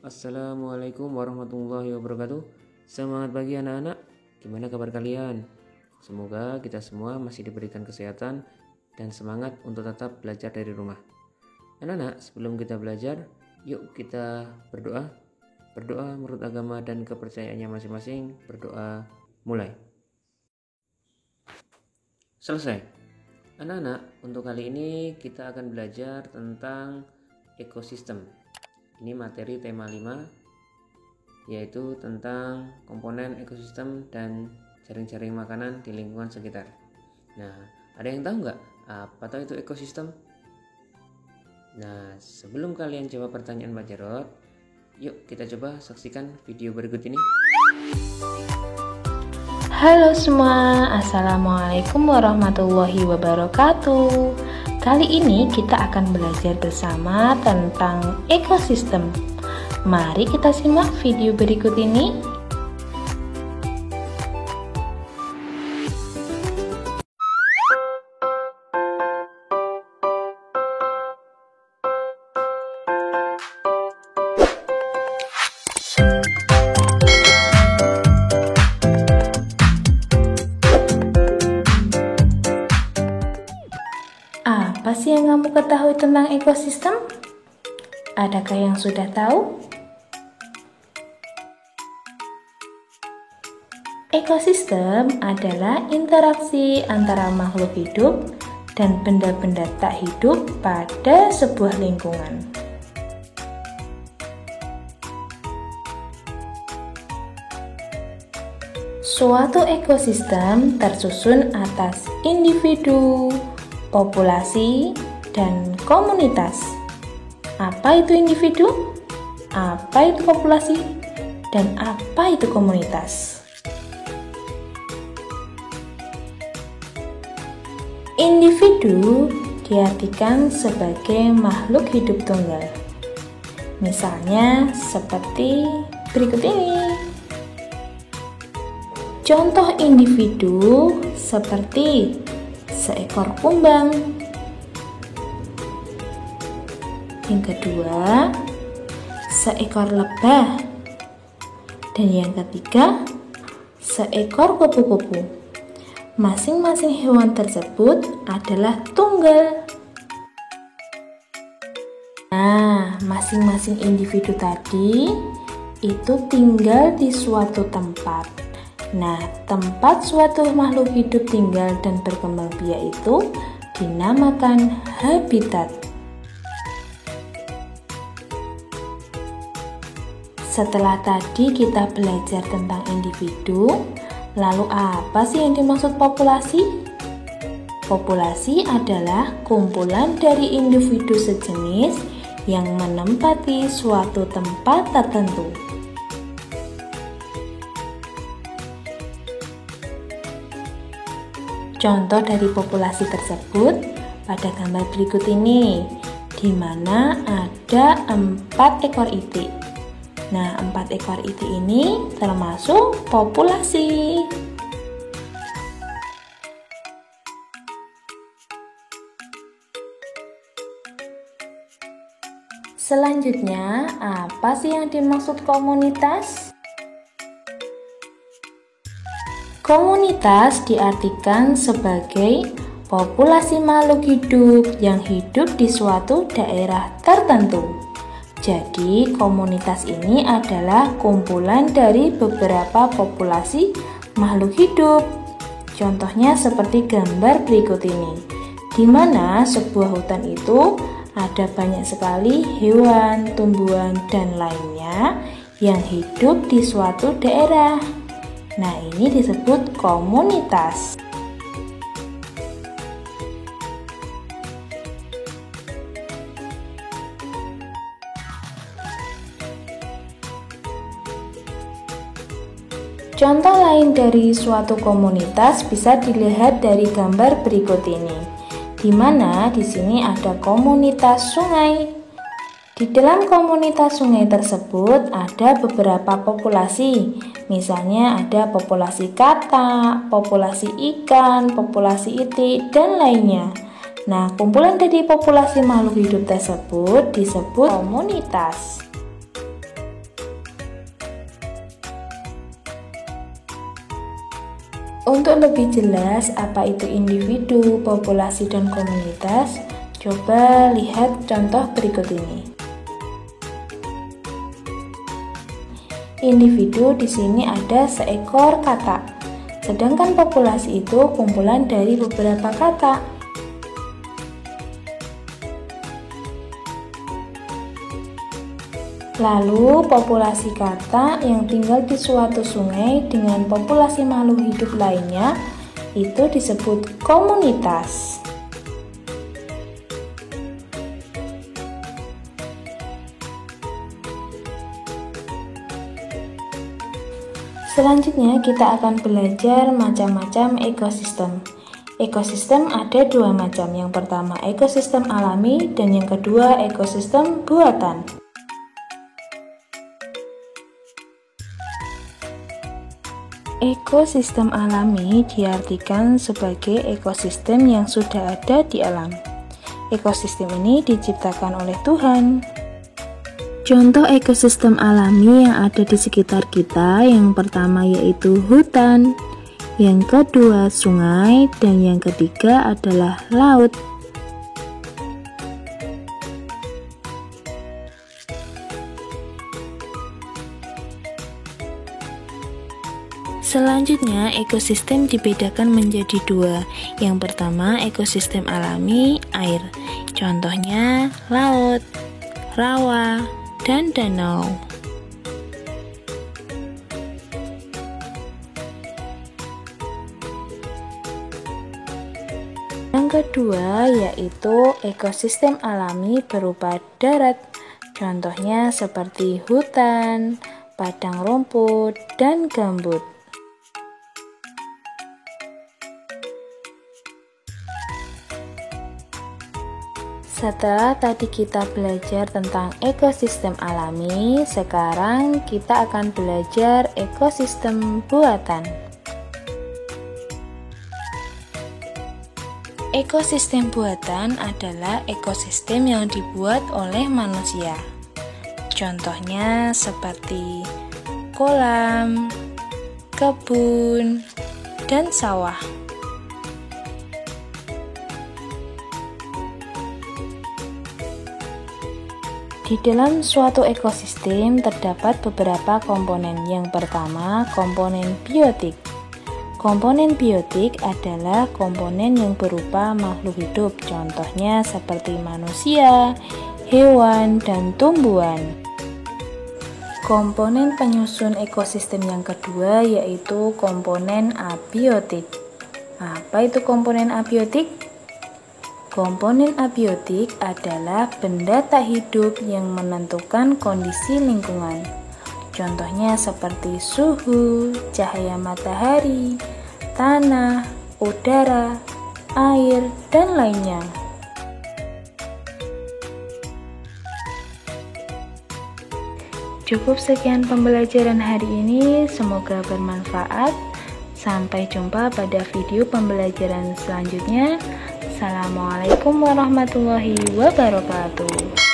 Assalamualaikum warahmatullahi wabarakatuh. Semangat pagi anak-anak. Gimana kabar kalian? Semoga kita semua masih diberikan kesehatan dan semangat untuk tetap belajar dari rumah. Anak-anak, sebelum kita belajar, yuk kita berdoa. Berdoa menurut agama dan kepercayaannya masing-masing. Berdoa mulai. Selesai. Anak-anak, untuk kali ini kita akan belajar tentang ekosistem. Ini materi tema 5, yaitu tentang komponen ekosistem dan jaring-jaring makanan di lingkungan sekitar. Nah, ada yang tahu nggak apa itu ekosistem? Nah, sebelum kalian jawab pertanyaan Pak Jarod, yuk kita coba saksikan video berikut ini. Halo semua, Assalamualaikum warahmatullahi wabarakatuh. Kali ini kita akan belajar bersama tentang ekosistem. Mari kita simak video berikut ini. Apa sih yang kamu ketahui tentang ekosistem? Adakah yang sudah tahu? Ekosistem adalah interaksi antara makhluk hidup dan benda-benda tak hidup pada sebuah lingkungan. Suatu ekosistem tersusun atas individu, populasi, dan komunitas. Apa itu individu? Apa itu populasi? Dan apa itu komunitas? Individu diartikan sebagai makhluk hidup tunggal. Misalnya seperti berikut ini. Contoh individu seperti seekor kumbang. Yang kedua, seekor lebah. Dan yang ketiga, seekor kupu-kupu. Masing-masing hewan tersebut adalah tunggal. Nah, masing-masing individu tadi itu tinggal di suatu tempat. Nah, tempat suatu makhluk hidup tinggal dan berkembang biak itu dinamakan habitat. Setelah tadi kita belajar tentang individu, lalu apa sih yang dimaksud populasi? Populasi adalah kumpulan dari individu sejenis yang menempati suatu tempat tertentu. Contoh dari populasi tersebut pada gambar berikut ini, di mana ada 4 ekor itik. Nah, 4 ekor itik ini termasuk populasi. Selanjutnya, apa sih yang dimaksud komunitas? Komunitas diartikan sebagai populasi makhluk hidup yang hidup di suatu daerah tertentu. Jadi, komunitas ini adalah kumpulan dari beberapa populasi makhluk hidup. Contohnya seperti gambar berikut ini, di mana sebuah hutan itu ada banyak sekali hewan, tumbuhan, dan lainnya yang hidup di suatu daerah. Nah, ini disebut komunitas. Contoh lain dari suatu komunitas bisa dilihat dari gambar berikut ini, di mana di sini ada komunitas sungai. Di dalam komunitas sungai tersebut ada beberapa populasi, misalnya ada populasi katak, populasi ikan, populasi itik, dan lainnya. Nah, kumpulan dari populasi makhluk hidup tersebut disebut komunitas. Untuk lebih jelas apa itu individu, populasi, dan komunitas, coba lihat contoh berikut ini. Individu di sini ada seekor kata, sedangkan populasi itu kumpulan dari beberapa kata. Lalu, populasi kata yang tinggal di suatu sungai dengan populasi makhluk hidup lainnya itu disebut komunitas. Selanjutnya, kita akan belajar macam-macam ekosistem. Ekosistem ada dua macam. Yang pertama, ekosistem alami, dan yang kedua, ekosistem buatan. Ekosistem alami diartikan sebagai ekosistem yang sudah ada di alam. Ekosistem ini diciptakan oleh Tuhan. Contoh ekosistem alami yang ada di sekitar kita, yang pertama yaitu hutan, yang kedua sungai, dan yang ketiga adalah laut. Selanjutnya, ekosistem dibedakan menjadi dua. Yang pertama, ekosistem alami air. Contohnya laut, rawa, dan danau. Yang kedua yaitu ekosistem alami berupa darat. Contohnya seperti hutan, padang rumput, dan gambut. Setelah tadi kita belajar tentang ekosistem alami, sekarang kita akan belajar ekosistem buatan. Ekosistem buatan adalah ekosistem yang dibuat oleh manusia. Contohnya seperti kolam, kebun, dan sawah. Di dalam suatu ekosistem terdapat beberapa komponen. Yang pertama, komponen biotik. Komponen biotik adalah komponen yang berupa makhluk hidup, contohnya seperti manusia, hewan, dan tumbuhan. Komponen penyusun ekosistem yang kedua yaitu komponen abiotik. Apa itu komponen abiotik? Komponen abiotik adalah benda tak hidup yang menentukan kondisi lingkungan. Contohnya seperti suhu, cahaya matahari, tanah, udara, air, dan lainnya. Cukup sekian pembelajaran hari ini, semoga bermanfaat. Sampai jumpa pada video pembelajaran selanjutnya. Assalamualaikum warahmatullahi wabarakatuh.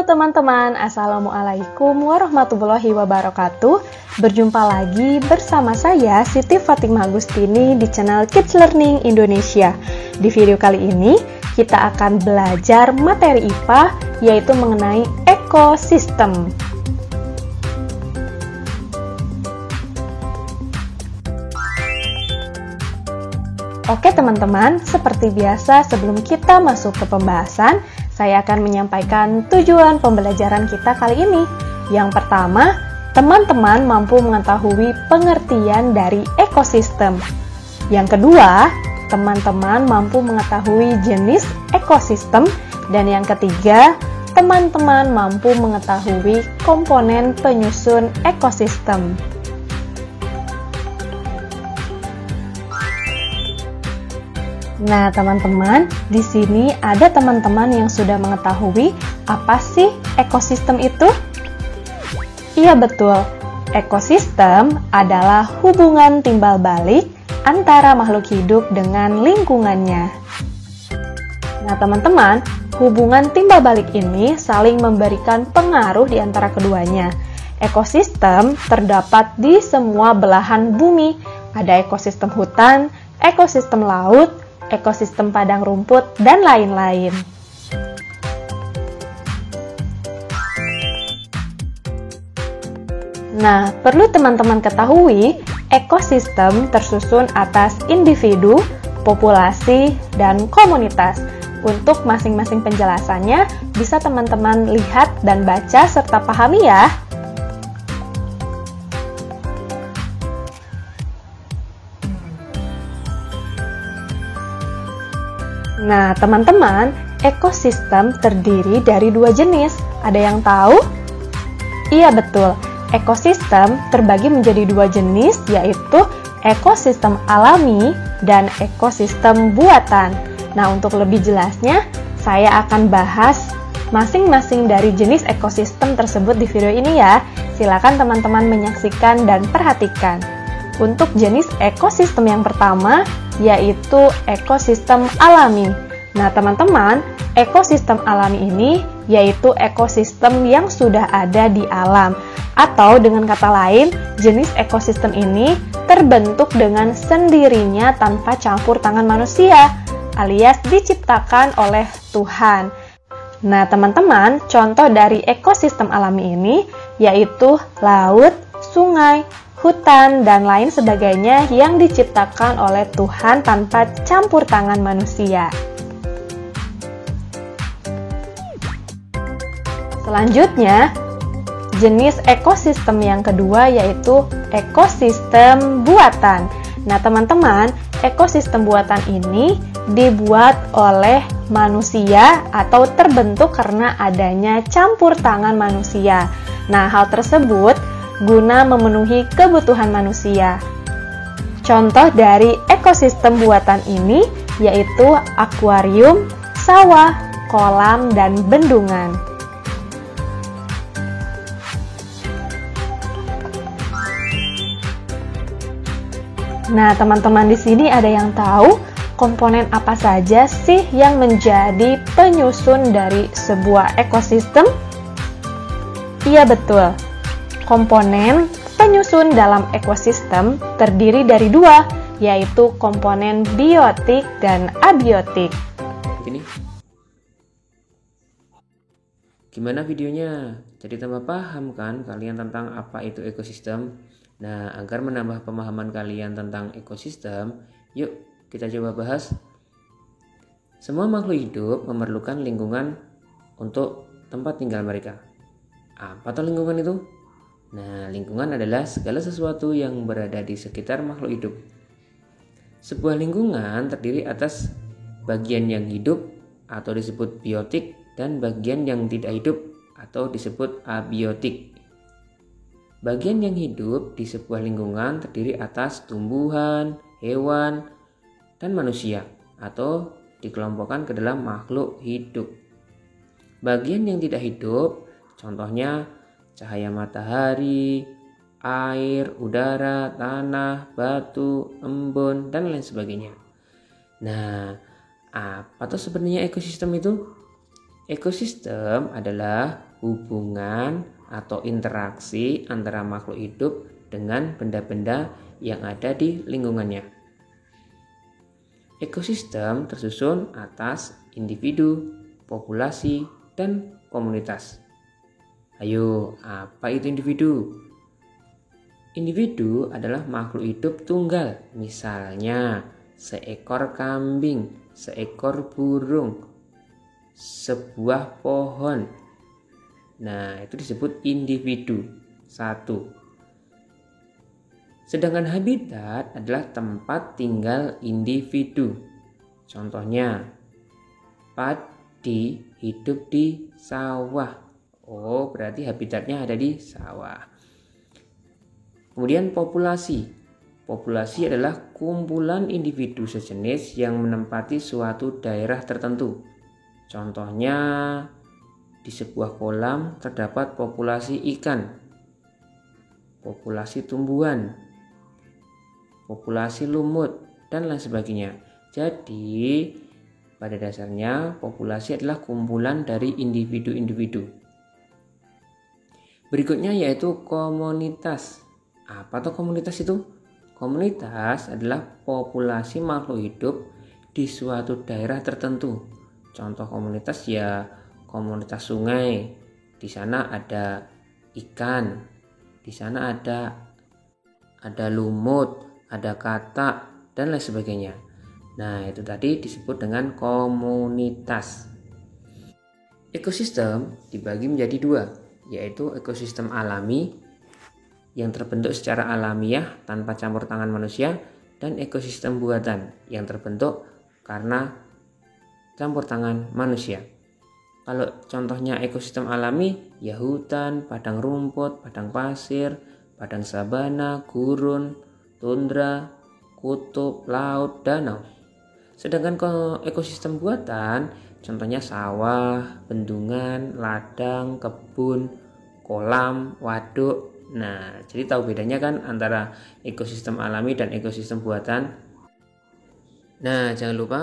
Teman-teman, Assalamualaikum warahmatullahi wabarakatuh. Berjumpa lagi bersama saya Siti Fatimah Agustini di channel Kids Learning Indonesia. Di video kali ini kita akan belajar materi IPA yaitu mengenai ekosistem. Oke teman-teman, seperti biasa sebelum kita masuk ke pembahasan, saya akan menyampaikan tujuan pembelajaran kita kali ini. Yang pertama, teman-teman mampu mengetahui pengertian dari ekosistem. Yang kedua, teman-teman mampu mengetahui jenis ekosistem. Dan yang ketiga, teman-teman mampu mengetahui komponen penyusun ekosistem. Nah, teman-teman, di sini ada teman-teman yang sudah mengetahui apa sih ekosistem itu? Iya betul, ekosistem adalah hubungan timbal balik antara makhluk hidup dengan lingkungannya. Nah, teman-teman, hubungan timbal balik ini saling memberikan pengaruh di antara keduanya. Ekosistem terdapat di semua belahan bumi. Ada ekosistem hutan, ekosistem laut, ekosistem padang rumput, dan lain-lain. Nah, perlu teman-teman ketahui, ekosistem tersusun atas individu, populasi, dan komunitas. Untuk masing-masing penjelasannya, bisa teman-teman lihat dan baca serta pahami ya. Nah, teman-teman, ekosistem terdiri dari dua jenis. Ada yang tahu? Iya, betul. Ekosistem terbagi menjadi dua jenis, yaitu ekosistem alami dan ekosistem buatan. Nah, untuk lebih jelasnya, saya akan bahas masing-masing dari jenis ekosistem tersebut di video ini ya. Silakan teman-teman menyaksikan dan perhatikan. Untuk jenis ekosistem yang pertama, yaitu ekosistem alami. Nah, teman-teman, ekosistem alami ini yaitu ekosistem yang sudah ada di alam. Atau dengan kata lain, jenis ekosistem ini terbentuk dengan sendirinya tanpa campur tangan manusia, alias diciptakan oleh Tuhan. Nah, teman-teman, contoh dari ekosistem alami ini yaitu laut, sungai, hutan, dan lain sebagainya yang diciptakan oleh Tuhan tanpa campur tangan manusia. Selanjutnya, jenis ekosistem yang kedua yaitu ekosistem buatan. Nah, teman-teman, ekosistem buatan ini dibuat oleh manusia atau terbentuk karena adanya campur tangan manusia. Nah, hal tersebut guna memenuhi kebutuhan manusia. Contoh dari ekosistem buatan ini yaitu akuarium, sawah, kolam, dan bendungan. Nah, teman-teman, di sini ada yang tahu komponen apa saja sih yang menjadi penyusun dari sebuah ekosistem? Iya, betul. Komponen penyusun dalam ekosistem terdiri dari dua, yaitu komponen biotik dan abiotik. Ini gimana videonya? Jadi tambah paham kan kalian tentang apa itu ekosistem? Nah, agar menambah pemahaman kalian tentang ekosistem, yuk kita coba bahas. Semua makhluk hidup memerlukan lingkungan untuk tempat tinggal mereka. Apa tuh lingkungan itu? Nah, lingkungan adalah segala sesuatu yang berada di sekitar makhluk hidup. Sebuah lingkungan terdiri atas bagian yang hidup atau disebut biotik dan bagian yang tidak hidup atau disebut abiotik. Bagian yang hidup di sebuah lingkungan terdiri atas tumbuhan, hewan, dan manusia atau dikelompokkan ke dalam makhluk hidup. Bagian yang tidak hidup, contohnya cahaya matahari, air, udara, tanah, batu, embun, dan lain sebagainya. Nah, apa tuh sebenarnya ekosistem itu? Ekosistem adalah hubungan atau interaksi antara makhluk hidup dengan benda-benda yang ada di lingkungannya. Ekosistem tersusun atas individu, populasi, dan komunitas. Ayo, apa itu individu? Individu adalah makhluk hidup tunggal, misalnya seekor kambing, seekor burung, sebuah pohon. Nah, itu disebut individu. Satu. Sedangkan habitat adalah tempat tinggal individu. Contohnya, padi hidup di sawah. Oh, berarti habitatnya ada di sawah. Kemudian populasi. Populasi adalah kumpulan individu sejenis yang menempati suatu daerah tertentu. Contohnya, di sebuah kolam terdapat populasi ikan, populasi tumbuhan, populasi lumut, dan lain sebagainya. Jadi, pada dasarnya populasi adalah kumpulan dari individu-individu. Berikutnya yaitu komunitas. Apa tuh komunitas itu? Komunitas adalah populasi makhluk hidup di suatu daerah tertentu. Contoh komunitas ya komunitas sungai. Di sana ada ikan, di sana ada lumut, ada katak, dan lain sebagainya. Nah, itu tadi disebut dengan komunitas. Ekosistem dibagi menjadi dua, yaitu ekosistem alami yang terbentuk secara alamiah tanpa campur tangan manusia, dan ekosistem buatan yang terbentuk karena campur tangan manusia. Kalau contohnya ekosistem alami, ya hutan, padang rumput, padang pasir, padang sabana, gurun, tundra, kutub, laut, danau. Sedangkan ekosistem buatan, contohnya sawah, bendungan, ladang, kebun, kolam, waduk. Nah, jadi tahu bedanya kan antara ekosistem alami dan ekosistem buatan. Nah, jangan lupa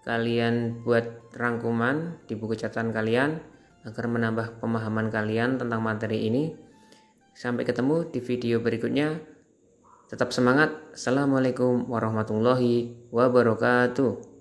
kalian buat rangkuman di buku catatan kalian agar menambah pemahaman kalian tentang materi ini. Sampai ketemu di video berikutnya. Tetap semangat. Assalamualaikum warahmatullahi wabarakatuh.